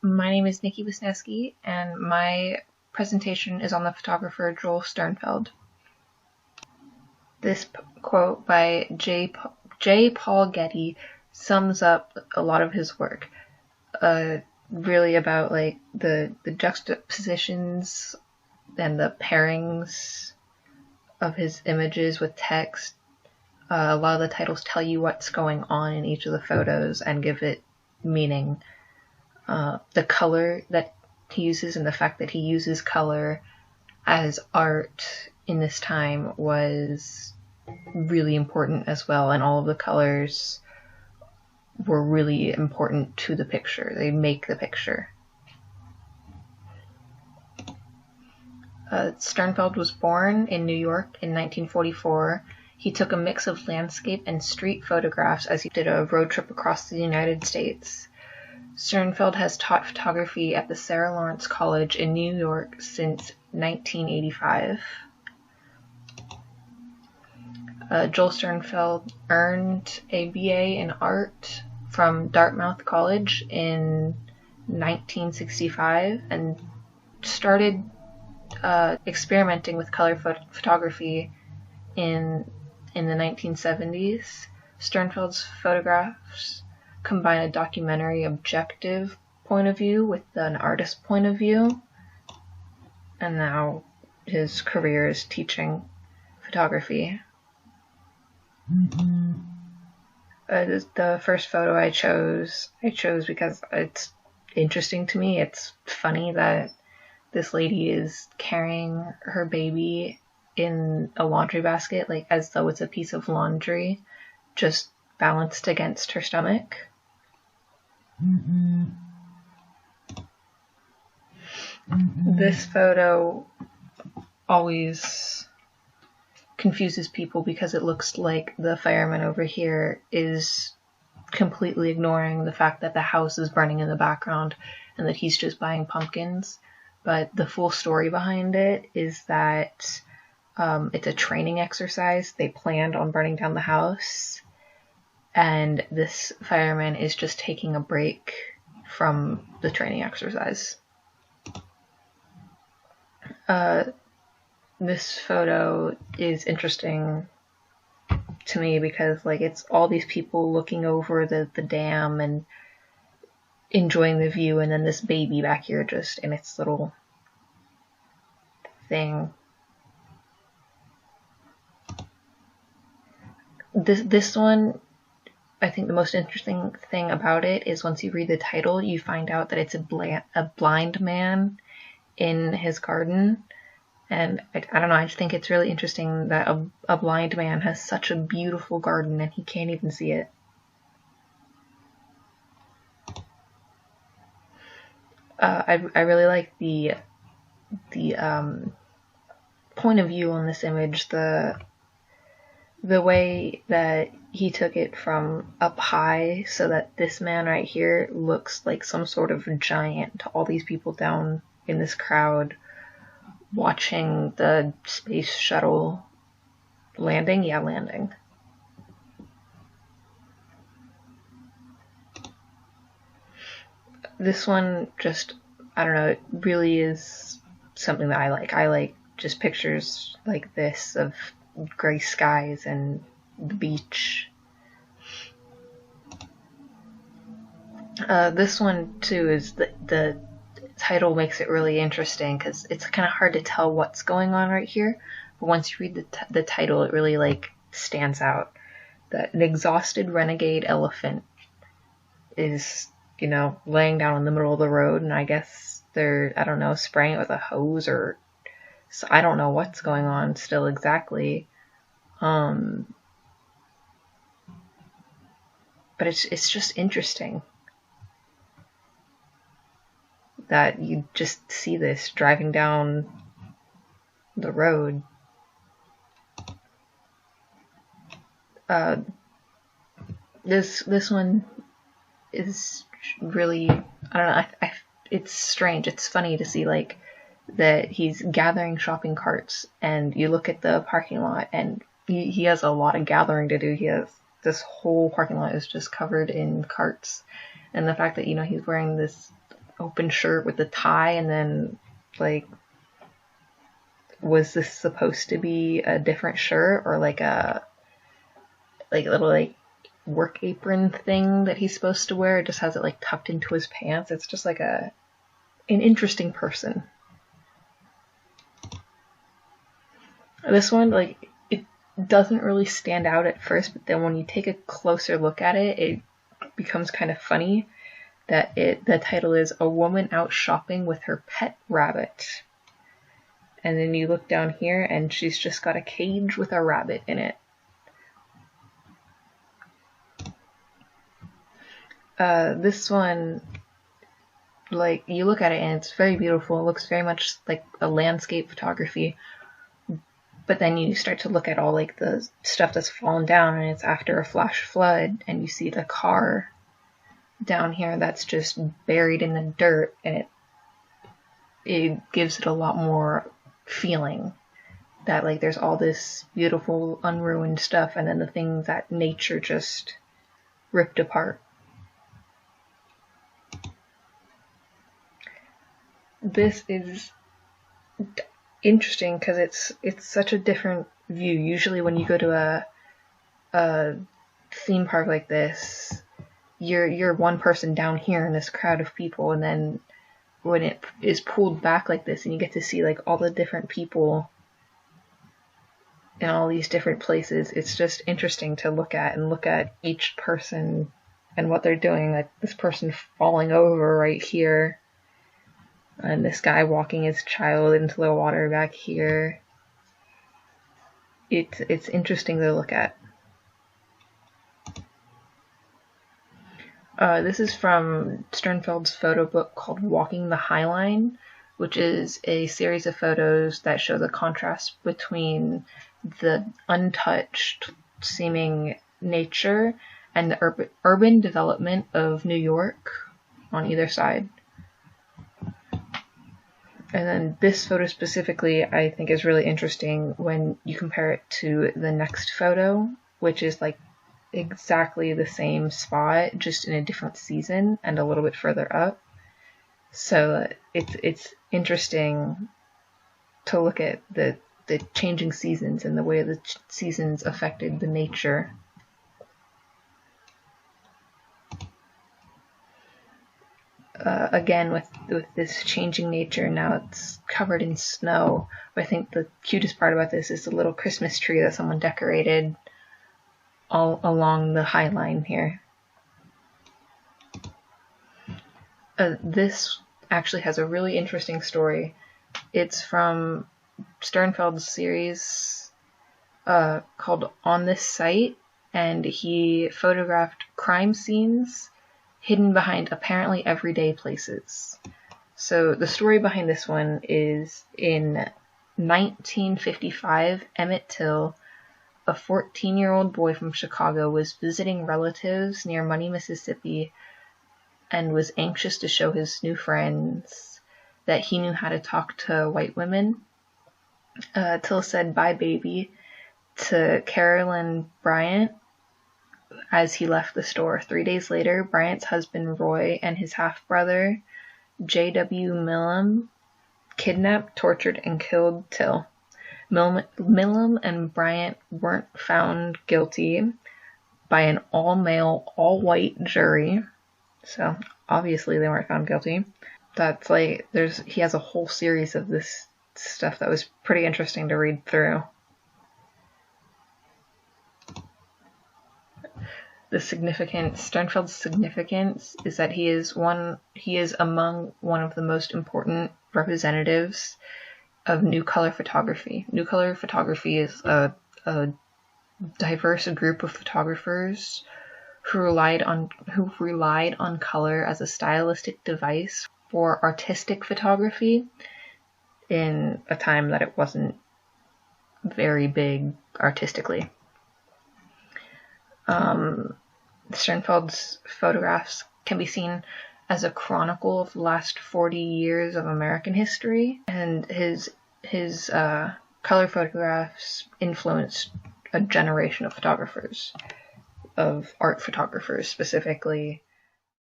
My name is Nikki Wisniewski, and my presentation is on the photographer Joel Sternfeld. This quote by J. Paul Getty sums up a lot of his work, really about like the juxtapositions and the pairings of his images with text. A lot of the titles tell you what's going on in each of the photos and give it meaning. The color that he uses and the fact that he uses color as art in this time was really important as well, and all of the colors were really important to the picture. They make the picture. Sternfeld was born in New York in 1944. He took a mix of landscape and street photographs as he did a road trip across the United States. Sternfeld has taught photography at the Sarah Lawrence College in New York since 1985. Joel Sternfeld earned a BA in art from Dartmouth College in 1965 and started experimenting with color photography in the 1970s. Sternfeld's photographs combine a documentary objective point of view with an artist point of view, and now his career is teaching photography. The first photo I chose because it's interesting to me. It's funny that this lady is carrying her baby in a laundry basket, like as though it's a piece of laundry, just balanced against her stomach. This photo always confuses people because it looks like the fireman over here is completely ignoring the fact that the house is burning in the background and that he's just buying pumpkins. But the full story behind it is that it's a training exercise. They planned on burning down the house, and this fireman is just taking a break from the training exercise. This photo is interesting to me because like it's all these people looking over the dam and enjoying the view, and then this baby back here just in its little thing. This one, I think the most interesting thing about it is once you read the title, you find out that it's a blind man in his garden. And I don't know, I just think it's really interesting that a blind man has such a beautiful garden and he can't even see it. I really like the point of view on this image, the way that he took it from up high so that this man right here looks like some sort of giant to all these people down in this crowd watching the space shuttle landing. Yeah, landing. This one just, I don't know, it really is something that I like. I like just pictures like this of gray skies and the beach. This one too is the title makes it really interesting because it's kind of hard to tell what's going on right here, but once you read the title, it really like stands out. That an exhausted renegade elephant is, you know, laying down in the middle of the road, and I guess they're, I don't know, spraying it with a hose, or so I don't know what's going on still exactly. But it's just interesting that you just see this driving down the road. This one is really, I don't know, it's strange. It's funny to see like that he's gathering shopping carts, and you look at the parking lot and he has a lot of gathering to do. He has this whole parking lot is just covered in carts, and the fact that, you know, he's wearing this open shirt with a tie, and then like, was this supposed to be a different shirt or like a little like work apron thing that he's supposed to wear? It just has it like tucked into his pants. It's just like an interesting person. This one, like, it doesn't really stand out at first, but then when you take a closer look at it, it becomes kind of funny that the title is A Woman Out Shopping with Her Pet Rabbit. And then you look down here and she's just got a cage with a rabbit in it. This one, like, you look at it and it's very beautiful. It looks very much like a landscape photography. But then you start to look at all like the stuff that's fallen down, and it's after a flash flood, and you see the car down here that's just buried in the dirt, and it gives it a lot more feeling that like there's all this beautiful unruined stuff, and then the things that nature just ripped apart. This is interesting because it's such a different view. Usually when you go to a theme park like this, you're one person down here in this crowd of people, and then when it is pulled back like this and you get to see like all the different people in all these different places, it's just interesting to look at each person and what they're doing. Like this person falling over right here, and this guy walking his child into the water back here. It's interesting to look at. This is from Sternfeld's photo book called Walking the High Line, which is a series of photos that show the contrast between the untouched seeming nature and the urban development of New York on either side. And then this photo specifically, I think, is really interesting when you compare it to the next photo, which is like exactly the same spot, just in a different season and a little bit further up. So it's interesting to look at the changing seasons and the way the seasons affected the nature. Again, with this changing nature, now it's covered in snow. But I think the cutest part about this is the little Christmas tree that someone decorated all along the High Line here. This actually has a really interesting story. It's from Sternfeld's series called On This Site, and he photographed crime scenes hidden behind apparently everyday places. So the story behind this one is in 1955, Emmett Till, a 14-year-old boy from Chicago, was visiting relatives near Money, Mississippi, and was anxious to show his new friends that he knew how to talk to white women. Till said "bye baby" to Carolyn Bryant as he left the store. 3 days later, Bryant's husband Roy and his half-brother J.W. Milam kidnapped, tortured, and killed Till. Milam and Bryant weren't found guilty by an all-male, all-white jury, so obviously they weren't found guilty. That's like, he has a whole series of this stuff that was pretty interesting to read through. Sternfeld's significance is that he is among one of the most important representatives of New Color photography. New Color photography is a diverse group of photographers who relied on color as a stylistic device for artistic photography in a time that it wasn't very big artistically. Sternfeld's photographs can be seen as a chronicle of the last 40 years of American history, and his color photographs influenced a generation of photographers, of art photographers specifically,